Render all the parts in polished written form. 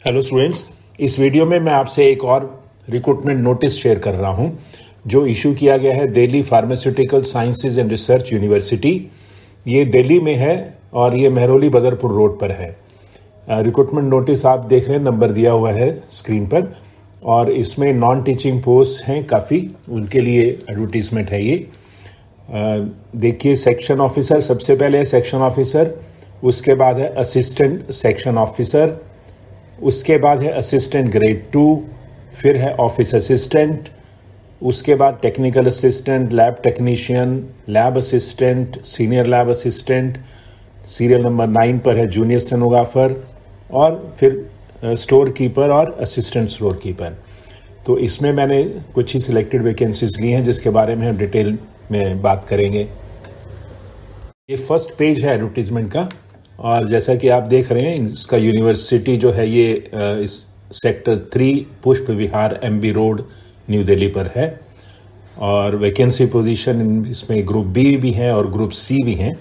Hello students, इस video में मैं आपसे एक और रिक्रूटमेंट नोटिस शेयर कर रहा हूं जो इशू किया गया है Delhi pharmaceutical sciences and research university. ये दिल्ली में है और ये मेहरौली बदरपुर रोड पर है। रिक्रूटमेंट नोटिस आप देख रहे हैं, नंबर दिया हुआ है स्क्रीन पर, और इसमें नॉन टीचिंग पोस्ट हैं काफ़ी, उनके लिए एडवर्टीजमेंट है ये। देखिए, सेक्शन ऑफिसर सबसे पहले है, सेक्शन ऑफिसर, उसके बाद है असिस्टेंट सेक्शन ऑफिसर, उसके बाद है असिस्टेंट ग्रेड 2, फिर है ऑफिस असिस्टेंट, उसके बाद technical assistant, lab technician, lab assistant, senior lab assistant, serial number 9 पर है जूनियर स्टेनोग्राफर, और फिर स्टोर कीपर और असिस्टेंट स्टोर कीपर। तो इसमें मैंने कुछ ही सिलेक्टेड वैकेंसीज ली हैं जिसके बारे में हम डिटेल में बात करेंगे। ये फर्स्ट पेज है एडवर्टीजमेंट का, और जैसा कि आप देख रहे हैं, इसका यूनिवर्सिटी जो है ये इस सेक्टर 3 पुष्प विहार MB रोड न्यू दिल्ली पर है, और वैकेंसी पोजीशन इसमें ग्रुप बी भी है और ग्रुप सी भी हैं,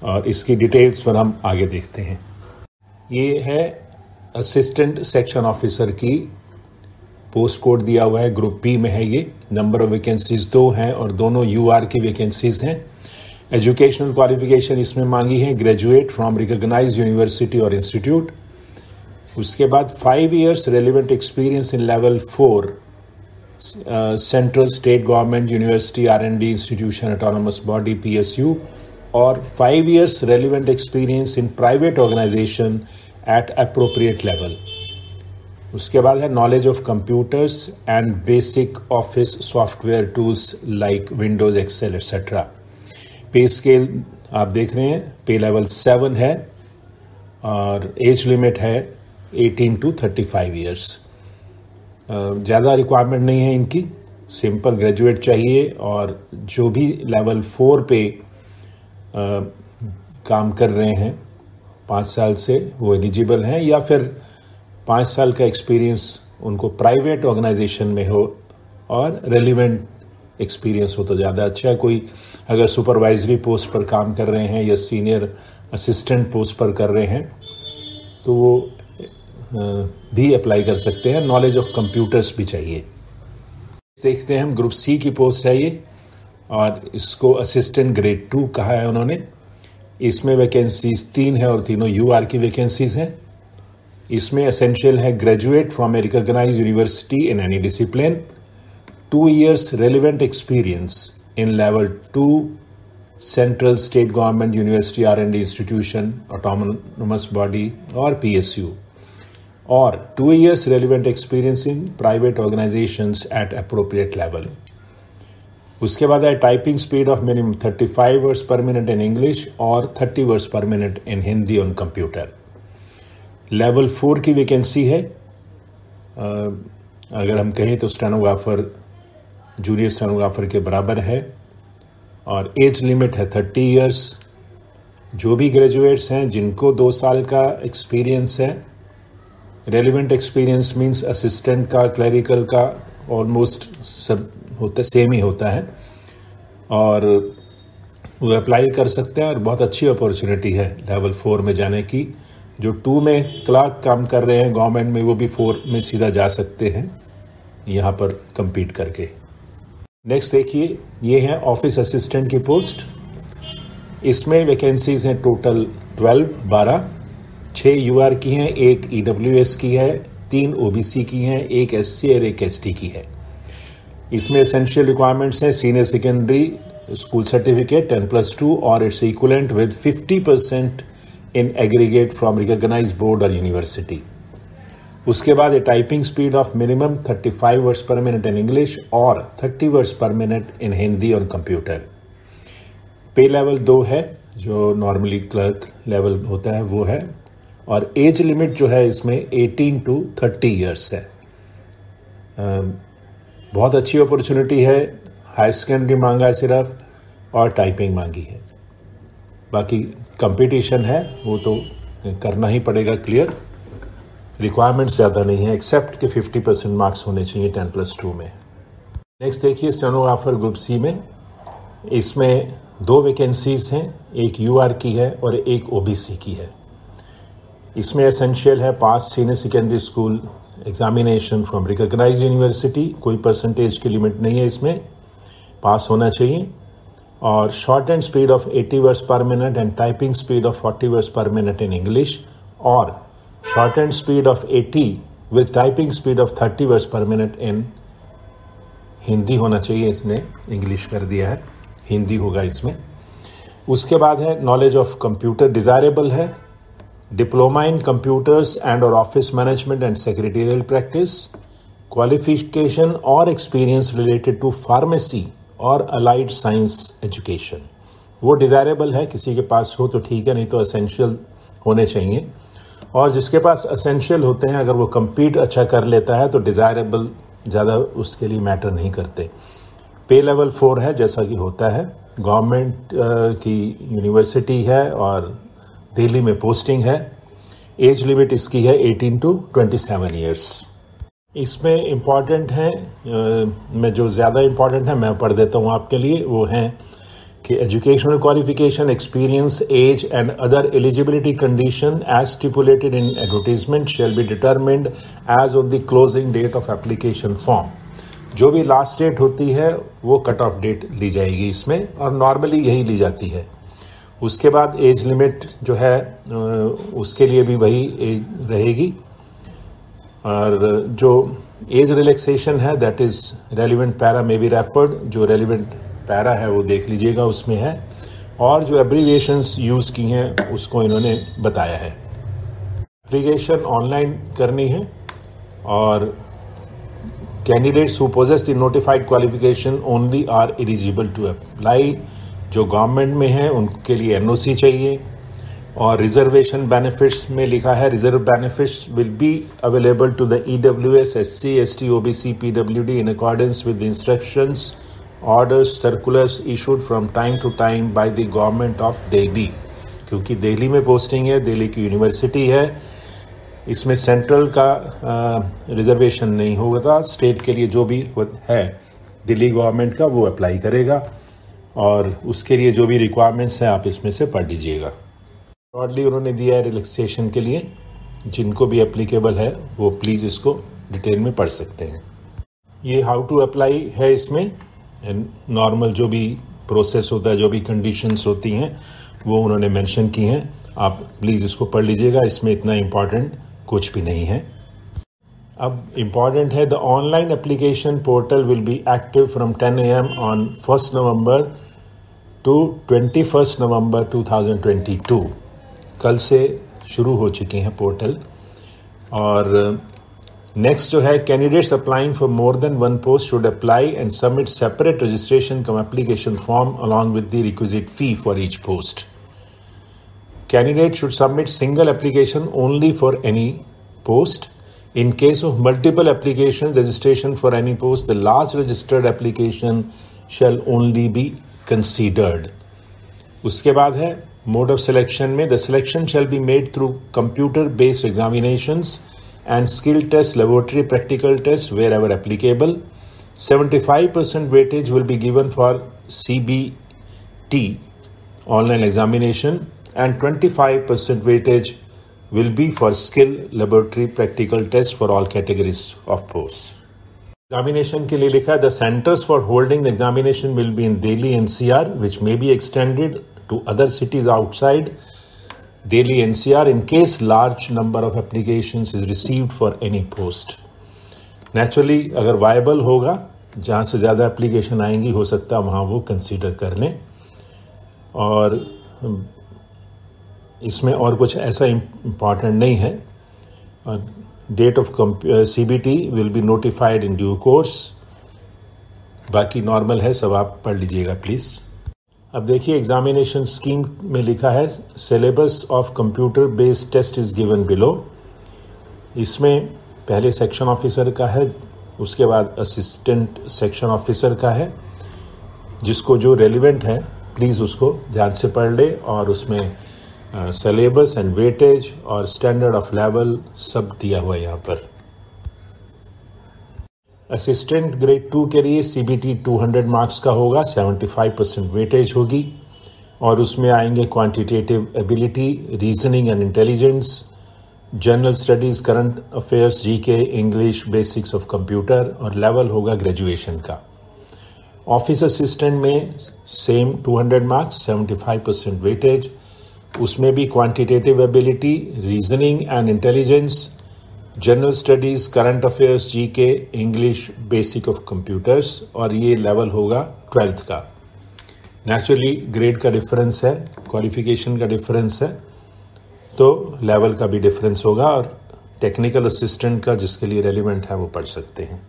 और इसकी डिटेल्स पर हम आगे देखते हैं। ये है असिस्टेंट सेक्शन ऑफिसर की पोस्ट कोड दिया हुआ है, ग्रुप बी में है ये। नंबर ऑफ वैकेंसीज 2 हैं और दोनों UR की वैकेंसीज हैं। एजुकेशनल क्वालिफिकेशन इसमें मांगी है ग्रेजुएट फ्रॉम रिकॉग्नाइज्ड यूनिवर्सिटी और इंस्टीट्यूट। उसके बाद 5 years relevant experience in level 4 central state government university R&D institution autonomous body PSU, और 5 years relevant experience in private organisation at appropriate level. उसके बाद है knowledge of computers and basic office software tools like Windows, Excel etcetera. Pay scale आप देख रहे हैं, पे level 7 है, और एज लिमिट है 18 to 35 years। ज़्यादा रिक्वायरमेंट नहीं है इनकी, सिंपल ग्रेजुएट चाहिए, और जो भी लेवल 4 पे काम कर रहे हैं 5 साल से वो एलिजिबल हैं, या फिर 5 साल का एक्सपीरियंस उनको प्राइवेट ऑर्गेनाइजेशन में हो और रेलिवेंट एक्सपीरियंस हो तो ज़्यादा अच्छा है। कोई अगर सुपरवाइजरी पोस्ट पर काम कर रहे हैं या सीनियर असिस्टेंट पोस्ट पर कर रहे हैं तो वो भी अप्लाई कर सकते हैं। नॉलेज ऑफ कंप्यूटर्स भी चाहिए। देखते हैं हम, ग्रुप सी की पोस्ट है ये, और इसको असिस्टेंट ग्रेड 2 कहा है उन्होंने। इसमें वैकेंसीज 3 है और तीनों UR की वैकेंसीज हैं। इसमें एसेंशियल है graduate from a recognised university in any discipline, 2 years relevant experience in level 2 central state government university R&D institution autonomous body or PSU, or 2 years relevant experience in private organizations at appropriate level। उसके बाद है typing speed of minimum 35 words per minute in English और 30 words per minute in Hindi on computer। Level 4 की vacancy है। अगर हम कहें तो स्टेनोग्राफर जूनियर स्टेनोग्राफर के बराबर है, और एज लिमिट है 30 years। जो भी ग्रेजुएट्स हैं जिनको 2 साल का एक्सपीरियंस है, रेलिवेंट एक्सपीरियंस मींस असिस्टेंट का, क्लरिकल का, ऑलमोस्ट सब होता सेम ही होता है, और वो अप्लाई कर सकते हैं। और बहुत अच्छी अपॉर्चुनिटी है लेवल 4 में जाने की। जो 2 में क्लर्क काम कर रहे हैं गवर्नमेंट में, वो भी 4 में सीधा जा सकते हैं यहाँ पर compete करके। नेक्स्ट देखिए, ये है ऑफिस असिस्टेंट की पोस्ट। इसमें वैकेंसीज हैं टोटल 12, 6 UR की हैं, 1 EWS की है, 3 OBC की हैं, 1 SC और 1 ST की है। इसमें एसेंशियल रिक्वायरमेंट्स हैं सीनियर सेकेंडरी स्कूल सर्टिफिकेट 10+2 और its equivalent with 50% in aggregate from recognised board और यूनिवर्सिटी। उसके बाद ये typing speed of minimum 35 words per minute in English और 30 words per minute इन हिंदी और कंप्यूटर। पे लेवल 2 है, जो नॉर्मली क्लर्क लेवल होता है वो है, और एज लिमिट जो है इसमें 18 to 30 years है। बहुत अच्छी अपॉर्चुनिटी है। हाई सेकेंडरी मांगा है सिर्फ, और टाइपिंग मांगी है। बाकी कंपटीशन है वो तो करना ही पड़ेगा क्लियर। रिक्वायरमेंट्स ज़्यादा नहीं है, एक्सेप्ट कि 50% मार्क्स होने चाहिए 10+2 में। नेक्स्ट देखिए, स्टेनोग्राफर ग्रुप सी में, इसमें 2 वैकेंसीज हैं, एक UR की है और एक OBC की है। इसमें एसेंशियल है pass senior secondary school examination from recognised university, कोई परसेंटेज की लिमिट नहीं है, इसमें पास होना चाहिए। और shorthand speed of 80 words per minute and typing speed of 40 words per minute in English, और shorthand speed of 80 with typing speed of 30 words per minute in Hindi होना चाहिए। इसने इंग्लिश कर दिया है, हिंदी होगा इसमें। उसके बाद है नॉलेज ऑफ कंप्यूटर डिजायरेबल है, डिप्लोमा इन कंप्यूटर्स एंड और office management and secretarial practice, qualification और एक्सपीरियंस रिलेटेड टू फार्मेसी और अलाइड साइंस एजुकेशन। वो डिजायरेबल है, किसी के पास हो तो ठीक है, नहीं तो असेंशियल होने चाहिए। और जिसके पास असेंशियल होते हैं, अगर वो compete अच्छा कर लेता है तो डिजायरेबल ज़्यादा उसके लिए मैटर नहीं करते। पे लेवल 4 है, जैसा कि होता है, गवर्नमेंट की यूनिवर्सिटी है और दिल्ली में पोस्टिंग है। एज लिमिट इसकी है 18 to 27 ईयर्स। इसमें इम्पॉर्टेंट है, मैं जो ज़्यादा इम्पॉर्टेंट है मैं पढ़ देता हूँ आपके लिए, वो हैं कि educational qualification, experience, age and other eligibility condition as stipulated in advertisement shall be determined as on the closing date of application form. जो भी लास्ट डेट होती है वो कट ऑफ डेट ली जाएगी इसमें, और नॉर्मली यही ली जाती है। उसके बाद एज लिमिट जो है उसके लिए भी वही एज रहेगी, और जो एज रिलैक्सेशन है दैट इज रेलिवेंट पैरा में बी रेफर्ड, जो रेलिवेंट पैरा है वो देख लीजिएगा, उसमें है। और जो एब्रीविएशंस यूज़ की हैं उसको इन्होंने बताया है। एप्लीकेशन ऑनलाइन करनी है, और candidates who possess the notified qualification only are eligible to apply. जो गवर्नमेंट में है उनके लिए एनओसी चाहिए। और रिजर्वेशन बेनिफिट्स में लिखा है, reserve benefits will be available to the EWS, SC, ST, OBC, PWD in accordance with instructions, orders, circulars issued from time to time by the government of Delhi। क्योंकि दिल्ली में posting है, दिल्ली की university है, इसमें central का reservation नहीं होगा। State के लिए जो भी है दिल्ली गवर्नमेंट का वो अप्लाई करेगा, और उसके लिए जो भी रिक्वायरमेंट्स हैं आप इसमें से पढ़ लीजिएगा। ब्रॉडली उन्होंने दिया है रिलैक्सेशन के लिए, जिनको भी एप्लीकेबल है वो प्लीज़ इसको डिटेल में पढ़ सकते हैं। ये हाउ टू अप्लाई है, इसमें नॉर्मल जो भी प्रोसेस होता है, जो भी कंडीशंस होती हैं वो उन्होंने मेंशन की हैं। आप प्लीज़ इसको पढ़ लीजिएगा, इसमें इतना इम्पॉर्टेंट कुछ भी नहीं है। अब इम्पॉर्टेंट है, the online application portal will be active from 10 AM on 1 November to 21 November 2022। कल से शुरू हो चुकी हैं पोर्टल। और नेक्स्ट जो है, candidates applying for more than one post should apply and submit separate registration come application form along with the requisite fee for each post. Candidate should submit single application only for any post. In case of multiple application registration for any post, the last registered application shall only be considered. उसके बाद है mode of selection में, the selection shall be made through computer-based examinations and skill test, laboratory practical test wherever applicable. 75% weightage will be given for CBT online examination and 25% weightage will be for skill laboratory practical test for all categories of posts. Examination के लिए लिखा है, the centers for holding the examination will be in Delhi NCR, which may be extended to other cities outside Delhi NCR in case large number of applications is received for any post. Naturally अगर viable होगा, जहाँ से ज़्यादा application आएंगी हो सकता है वहाँ वो consider कर लें। और इसमें और कुछ ऐसा इम्पॉर्टेंट नहीं है। Date of CBT will be notified in due course. बाकी नॉर्मल है, सब आप पढ़ लीजिएगा प्लीज़। अब देखिए एग्जामिनेशन स्कीम में लिखा है, syllabus of computer based test is given below. इसमें पहले सेक्शन ऑफिसर का है, उसके बाद असिस्टेंट सेक्शन ऑफिसर का है। जिसको जो रेलिवेंट है प्लीज़ उसको ध्यान से पढ़ ले, और उसमें सिलेबस एंड वेटेज और स्टैंडर्ड ऑफ लेवल सब दिया हुआ है यहाँ पर। असिस्टेंट ग्रेड 2 के लिए CBT 200 मार्क्स का होगा, 75% वेटेज होगी, और उसमें आएंगे quantitative ability, reasoning and intelligence, general studies, current affairs, GK, English, basics of computer और लेवल होगा ग्रेजुएशन का। ऑफिस असिस्टेंट में सेम 200 मार्क्स, 75% वेटेज। उसमें भी quantitative ability, reasoning and intelligence, general studies, current affairs, GK, English, basic of computers और ये level होगा 12th का। नेचुरली ग्रेड का डिफरेंस है, क्वालिफिकेशन का डिफरेंस है, तो लेवल का भी डिफरेंस होगा और टेक्निकल असिस्टेंट का जिसके लिए रेलिवेंट है वो पढ़ सकते हैं।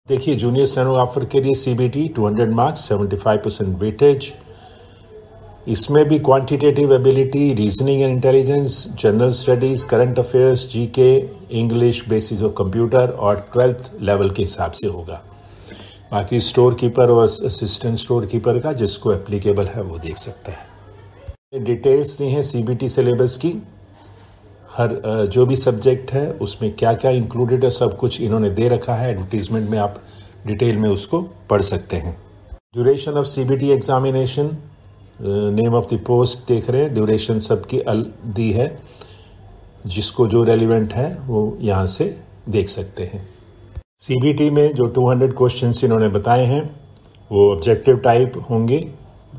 देखिए जूनियर स्टेनोग्राफर के लिए सीबीटी 200 मार्क्स, 75% वेटेज। इसमें भी quantitative ability, reasoning and intelligence, general studies, current affairs, GK, English, basis of computer और 12th लेवल के हिसाब से होगा। बाकी स्टोर कीपर और असिस्टेंट स्टोर कीपर का जिसको एप्लीकेबल है वो देख सकता है। डिटेल्स दी हैं सीबीटी सिलेबस की, हर जो भी सब्जेक्ट है उसमें क्या क्या इंक्लूडेड है सब कुछ इन्होंने दे रखा है। एडवर्टीजमेंट में आप डिटेल में उसको पढ़ सकते हैं। Duration of CBT examination, name of the post देख रहे हैं, ड्यूरेशन सबकी दी है, जिसको जो रेलिवेंट है वो यहाँ से देख सकते हैं। सीबीटी में जो 200 क्वेश्चंस इन्होंने बताए हैं वो ऑब्जेक्टिव टाइप होंगे,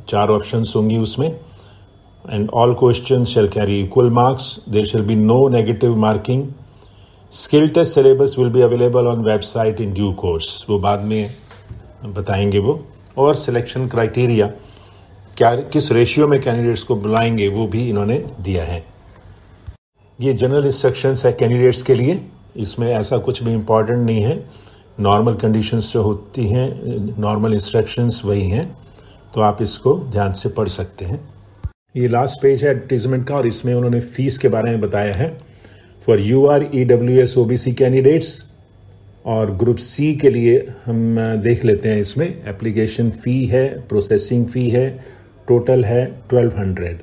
4 ऑप्शंस होंगी उसमें, and all questions shall carry equal marks, there shall be no negative marking. Skill test syllabus will be available on website in due course, वो बाद में बताएंगे वो। और सिलेक्शन क्राइटेरिया क्या, किस रेशियो में कैंडिडेट्स को बुलाएंगे वो भी इन्होंने दिया है। ये जनरल इंस्ट्रक्शंस है कैंडिडेट्स के लिए, इसमें ऐसा कुछ भी इम्पॉर्टेंट नहीं है। नॉर्मल कंडीशंस जो होती हैं, नॉर्मल इंस्ट्रक्शंस वही हैं, तो आप इसको ध्यान से पढ़ सकते हैं। ये लास्ट पेज है एडवर्टीजमेंट का और इसमें उन्होंने फीस के बारे में बताया है। For UR, EWS, OBC candidates और ग्रुप सी के लिए हम देख लेते हैं। इसमें एप्लीकेशन फ़ी है, प्रोसेसिंग फ़ी है, टोटल है 1200।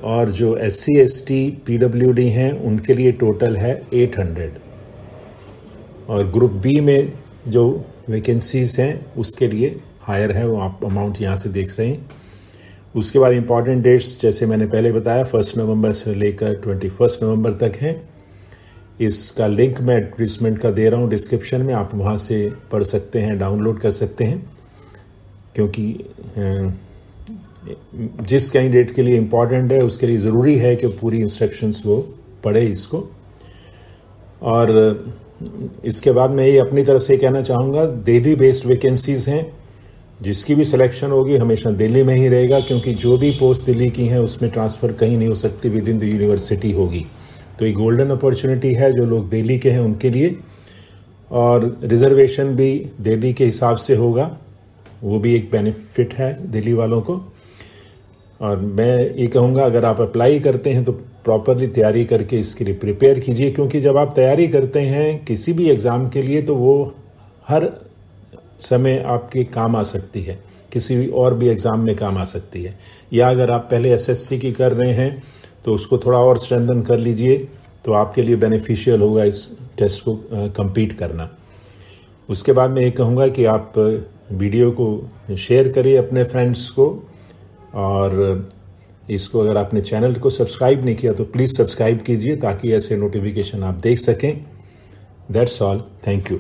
और जो SC, ST, PWD हैं उनके लिए टोटल है 800। और ग्रुप बी में जो वैकेंसीज हैं उसके लिए हायर है, वो आप अमाउंट यहाँ से देख रहे हैं। उसके बाद इंपॉर्टेंट डेट्स जैसे मैंने पहले बताया 1 नवंबर से लेकर 21 नवंबर तक है। इसका लिंक मैं एडवर्टीजमेंट का दे रहा हूँ डिस्क्रिप्शन में, आप वहाँ से पढ़ सकते हैं, डाउनलोड कर सकते हैं, क्योंकि जिस कैंडिडेट के लिए इम्पॉर्टेंट है उसके लिए ज़रूरी है कि पूरी इंस्ट्रक्शंस वो पढ़े इसको। और इसके बाद मैं ये अपनी तरफ से कहना चाहूँगा, दिल्ली बेस्ड वैकेंसीज़ हैं, जिसकी भी सिलेक्शन होगी हमेशा दिल्ली में ही रहेगा, क्योंकि जो भी पोस्ट दिल्ली की हैं उसमें ट्रांसफ़र कहीं नहीं हो सकती, विद इन द यूनिवर्सिटी होगी। तो ये गोल्डन अपॉर्चुनिटी है जो लोग दिल्ली के हैं उनके लिए। और रिजर्वेशन भी दिल्ली के हिसाब से होगा, वो भी एक बेनिफिट है दिल्ली वालों को। और मैं ये कहूँगा अगर आप अप्लाई करते हैं तो प्रॉपरली तैयारी करके इसके लिए प्रिपेयर कीजिए, क्योंकि जब आप तैयारी करते हैं किसी भी एग्ज़ाम के लिए तो वो हर समय आपके काम आ सकती है, किसी भी और भी एग्ज़ाम में काम आ सकती है। या अगर आप पहले SSC की कर रहे हैं तो उसको थोड़ा और स्ट्रेंथन कर लीजिए, तो आपके लिए बेनिफिशियल होगा इस टेस्ट को कंप्लीट करना। उसके बाद मैं ये कहूँगा कि आप वीडियो को शेयर करिए अपने फ्रेंड्स को, और इसको अगर आपने चैनल को सब्सक्राइब नहीं किया तो प्लीज़ सब्सक्राइब कीजिए ताकि ऐसे नोटिफिकेशन आप देख सकें। That's all, thank you.